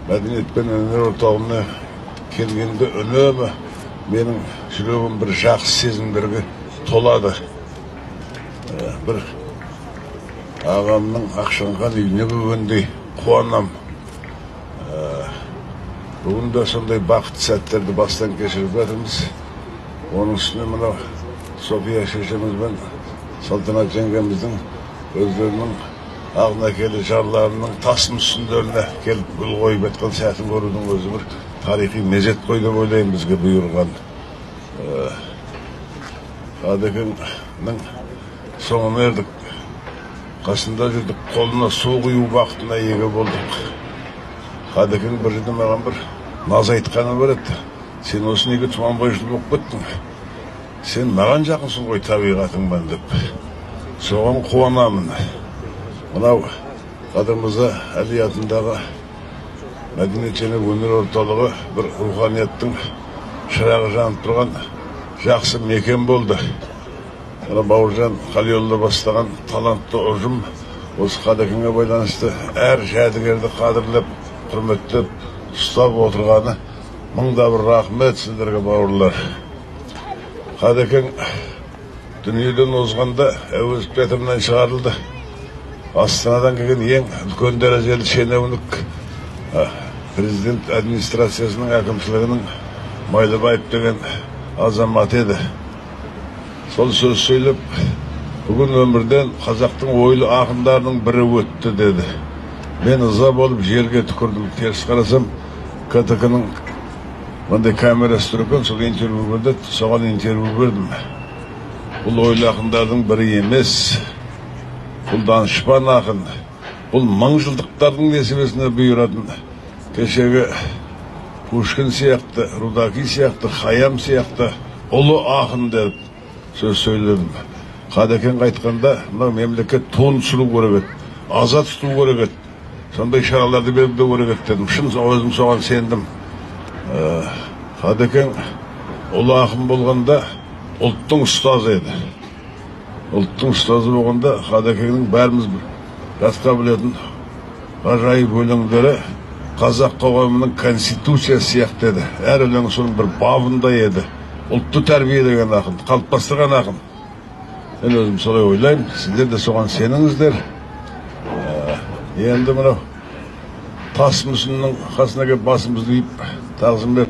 Мәдениет пен өнер орталығына келгенде үнемі менің жүрегім бір жақсы сезімдерге толады. Бір ағамның Ақшаңқан үйіне кіргендей қуанам. Бүгін де сондай бақытты сәттерді бастан кешіріп жатырмыз. Оның үстіне мынау София шешеміз бен Салтанат жеңгеміздің өздерінің ағнакелі жарларының тас мүсіндеріне келіп гүл қойып жатқан сәтін көрудің өзі бір тарихи мезет қой деп ойлаймын бізге бұйырған. Қадекеңнің соңына ердік, қасында жүрдік, қолына су құю бақытына ие болдық. Қадекең бір жерде маған бір наз айтқаны бар еді. Сен осы неге Тұманбайшыл болып кеттің? Сен маған жақынсың ғой табиғатыңмен деп. Соған қуанамын. Мынау Қадыр-Мырза Әли атындағы мәдениет және өнер орталығы бір руханияттың шырағы жанып тұрған жақсы мекен болды. Бауыржан Қалиұлы бастаған талантты ұжым осы Қадекеңге байланысты әр жәдігерді қадірлеп, құрметтеп, ұстап отырғаны мыңда бір рахмет сіздерге, бауырлар. Қадекең дүниеден озғанда Әуезов театрынан шығарылды. Астанадан келген ең үлкен дәрежелі шенеунік президент администрациясының әкімшілігінің Майлыбаев деген азамат еді. Сол сөз сөйлеп, бүгін өмірден қазақтың ойлы ақындарының бірі өтті деді. Мен ыза болып жерге түкірдім. Теріс қарасам, КТК-ның мындай камерасы тұр екен, сол интервью берді, соған интервью бердім. Бұл ойлы ақындардың бірі емес, бұл данышпан ақын, бұл мыңжылдықтардың несібесіне бұйыратын. Кешегі Пушкин сияқты, Рудаки сияқты, Хаям сияқты ұлы ақын деп сөз сөйледім. Қадекең айтқанда, мына мемлекет туын түсіру керек еді, азат тұту керек еді. Сондай шараларды беріп де керек еді дедім. Шын өзім соған сендім. Қадекең ұлы ақын болғанда ұлттың ұстазы еді. Ұлттың ұстазы болғанда Қадекеңнің бәріміз жатқа білетін ғажайып өлеңдері қазақ қоғамының конституциясы сияқты еді. Әр өлең соның бір бабындай еді. Ұлтты тәрбиелеген ақын, қалыптастырған ақын. Мен өзім солай ойлаймын. Сіздер де соған сеніңіздер. Енді мынау тас мүсіннің қасына келіп басымызды үйіп тағзым